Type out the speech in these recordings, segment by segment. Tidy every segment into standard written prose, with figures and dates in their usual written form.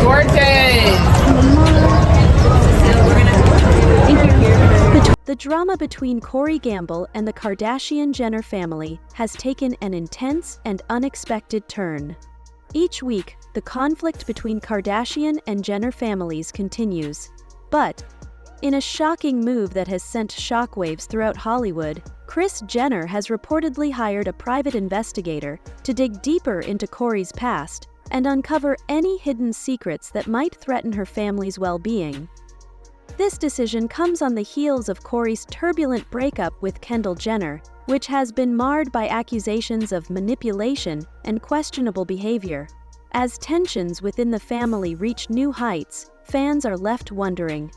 Gorgeous. The drama between Corey Gamble and the Kardashian-Jenner family has taken an intense and unexpected turn. Each week, the conflict between Kardashian and Jenner families continues. But, in a shocking move that has sent shockwaves throughout Hollywood, Kris Jenner has reportedly hired a private investigator to dig deeper into Corey's past and uncover any hidden secrets that might threaten her family's well-being. This decision comes on the heels of Corey's turbulent breakup with Kendall Jenner, which has been marred by accusations of manipulation and questionable behavior. As tensions within the family reach new heights, fans are left wondering,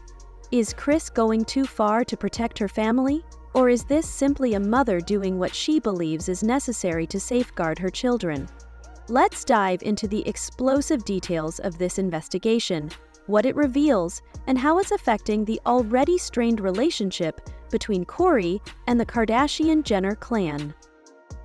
is Kris going too far to protect her family? Or is this simply a mother doing what she believes is necessary to safeguard her children? Let's dive into the explosive details of this investigation, what it reveals, and how it's affecting the already strained relationship between Corey and the Kardashian-Jenner clan.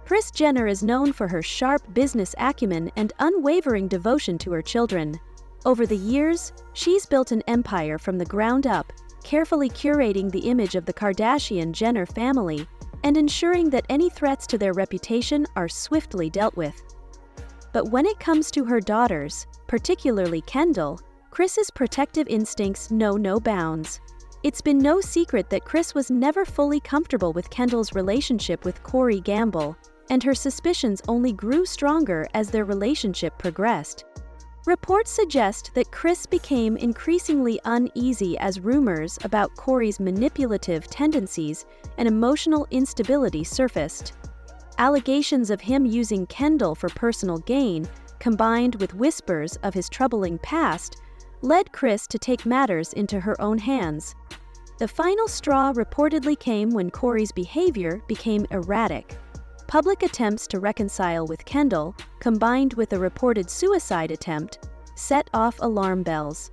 Kris Jenner is known for her sharp business acumen and unwavering devotion to her children. Over the years, she's built an empire from the ground up, carefully curating the image of the Kardashian-Jenner family and ensuring that any threats to their reputation are swiftly dealt with. But when it comes to her daughters, particularly Kendall, Kris's protective instincts know no bounds. It's been no secret that Kris was never fully comfortable with Kendall's relationship with Corey Gamble, and her suspicions only grew stronger as their relationship progressed. Reports suggest that Kris became increasingly uneasy as rumors about Corey's manipulative tendencies and emotional instability surfaced. Allegations of him using Kendall for personal gain, combined with whispers of his troubling past, led Kris to take matters into her own hands. The final straw reportedly came when Corey's behavior became erratic. Public attempts to reconcile with Kendall, combined with a reported suicide attempt, set off alarm bells.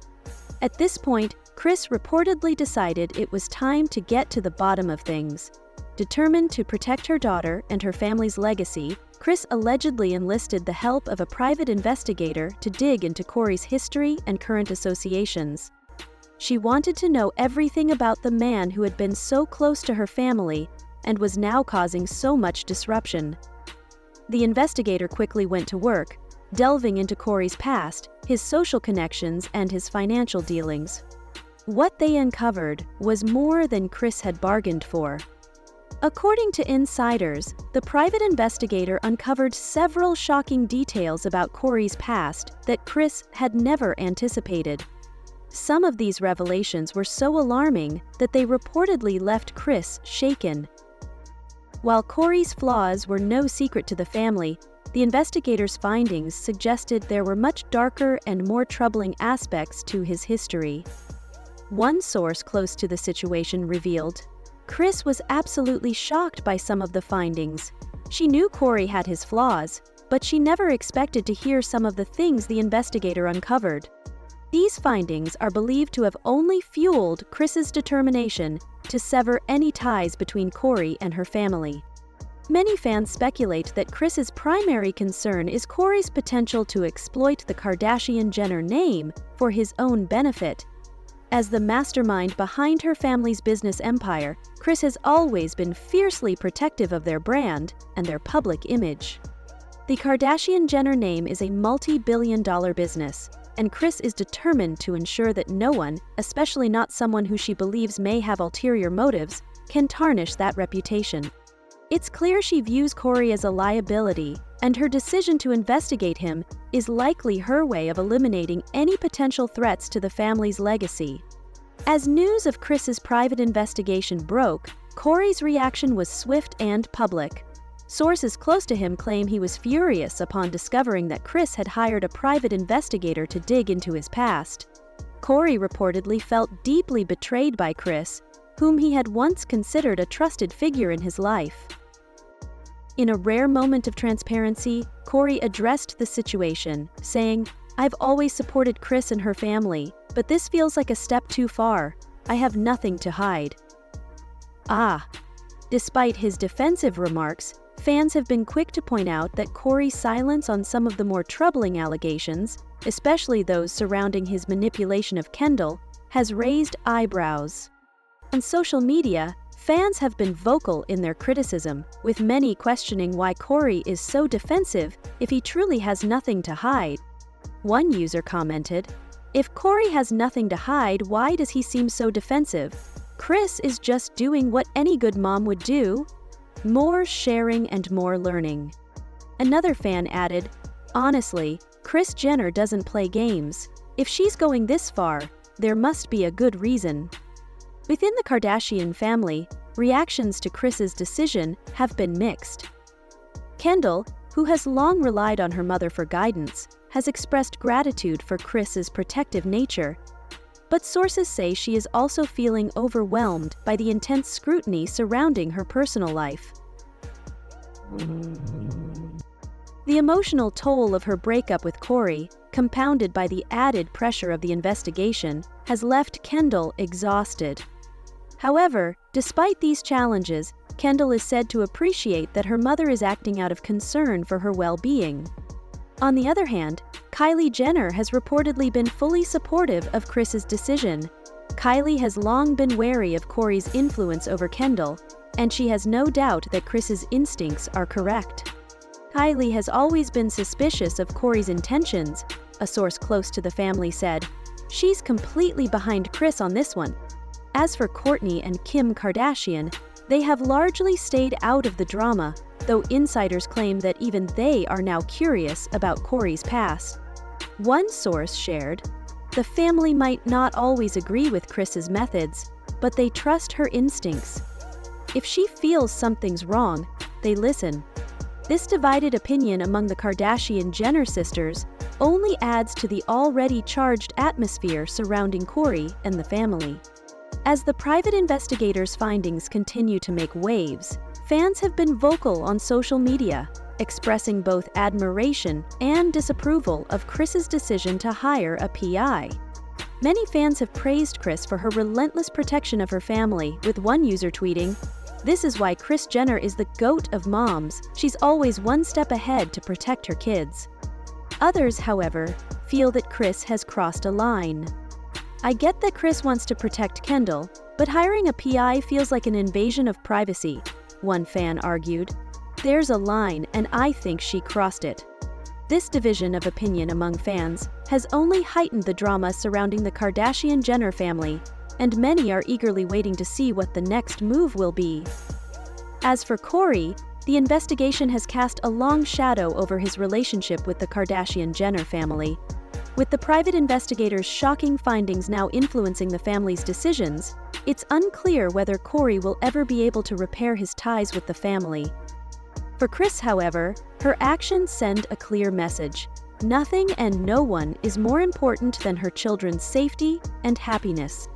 At this point, Kris reportedly decided it was time to get to the bottom of things. Determined to protect her daughter and her family's legacy, Kris allegedly enlisted the help of a private investigator to dig into Corey's history and current associations. She wanted to know everything about the man who had been so close to her family and was now causing so much disruption. The investigator quickly went to work, delving into Corey's past, his social connections, and his financial dealings. What they uncovered was more than Kris had bargained for. According to insiders, the private investigator uncovered several shocking details about Corey's past that Kris had never anticipated. Some of these revelations were so alarming that they reportedly left Kris shaken. While Corey's flaws were no secret to the family, the investigator's findings suggested there were much darker and more troubling aspects to his history. One source close to the situation revealed, Kris was absolutely shocked by some of the findings. She knew Corey had his flaws, but she never expected to hear some of the things the investigator uncovered. These findings are believed to have only fueled Kris's determination to sever any ties between Corey and her family. Many fans speculate that Kris's primary concern is Corey's potential to exploit the Kardashian-Jenner name for his own benefit. As the mastermind behind her family's business empire, Kris has always been fiercely protective of their brand and their public image. The Kardashian-Jenner name is a multi-billion-dollar business, and Kris is determined to ensure that no one, especially not someone who she believes may have ulterior motives, can tarnish that reputation. It's clear she views Corey as a liability, and her decision to investigate him is likely her way of eliminating any potential threats to the family's legacy. As news of Kris's private investigation broke, Corey's reaction was swift and public. Sources close to him claim he was furious upon discovering that Kris had hired a private investigator to dig into his past. Corey reportedly felt deeply betrayed by Kris, whom he had once considered a trusted figure in his life. In a rare moment of transparency, Corey addressed the situation, saying, "I've always supported Kris and her family, but this feels like a step too far. I have nothing to hide." Despite his defensive remarks, Fans have been quick to point out that Kory's silence on some of the more troubling allegations, especially those surrounding his manipulation of Kendall, has raised eyebrows. On social media, fans have been vocal in their criticism, with many questioning why Kory is so defensive if he truly has nothing to hide. One user commented, "If Kory has nothing to hide, why does he seem so defensive? Kris is just doing what any good mom would do. More sharing and more learning." Another fan added, "Honestly, Kris Jenner doesn't play games. If she's going this far, there must be a good reason." Within the Kardashian family, reactions to Kris's decision have been mixed. Kendall, who has long relied on her mother for guidance, has expressed gratitude for Kris's protective nature, but sources say she is also feeling overwhelmed by the intense scrutiny surrounding her personal life. The emotional toll of her breakup with Kory, compounded by the added pressure of the investigation, has left Kendall exhausted. However, despite these challenges, Kendall is said to appreciate that her mother is acting out of concern for her well-being. On the other hand, Kylie Jenner has reportedly been fully supportive of Kris's decision. Kylie has long been wary of Kory's influence over Kendall, and she has no doubt that Kris's instincts are correct. Kylie has always been suspicious of Kory's intentions, a source close to the family said. She's completely behind Kris on this one. As for Kourtney and Kim Kardashian, they have largely stayed out of the drama, though insiders claim that even they are now curious about Kory's past. One source shared, "The family might not always agree with Kris's methods, but they trust her instincts. If she feels something's wrong, they listen." This divided opinion among the Kardashian-Jenner sisters only adds to the already charged atmosphere surrounding Kory and the family. As the private investigators' findings continue to make waves, fans have been vocal on social media, expressing both admiration and disapproval of Kris's decision to hire a PI. Many fans have praised Kris for her relentless protection of her family, with one user tweeting, "This is why Kris Jenner is the GOAT of moms. She's always one step ahead to protect her kids." Others, however, feel that Kris has crossed a line. "I get that Kris wants to protect Kendall, but hiring a PI feels like an invasion of privacy," one fan argued. "There's a line, and I think she crossed it." This division of opinion among fans has only heightened the drama surrounding the Kardashian-Jenner family, and many are eagerly waiting to see what the next move will be. As for Kory, the investigation has cast a long shadow over his relationship with the Kardashian-Jenner family. With the private investigators' shocking findings now influencing the family's decisions, it's unclear whether Kory will ever be able to repair his ties with the family. For Kris, however, her actions send a clear message. Nothing and no one is more important than her children's safety and happiness.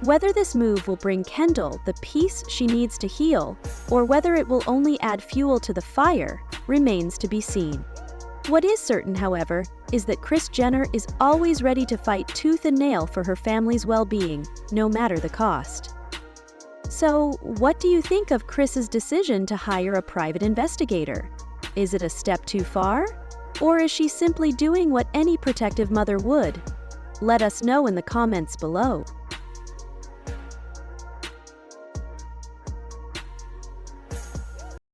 Whether this move will bring Kendall the peace she needs to heal, or whether it will only add fuel to the fire, remains to be seen. What is certain, however, is that Kris Jenner is always ready to fight tooth and nail for her family's well-being, no matter the cost. So, what do you think of Kris's decision to hire a private investigator? Is it a step too far? Or is she simply doing what any protective mother would? Let us know in the comments below.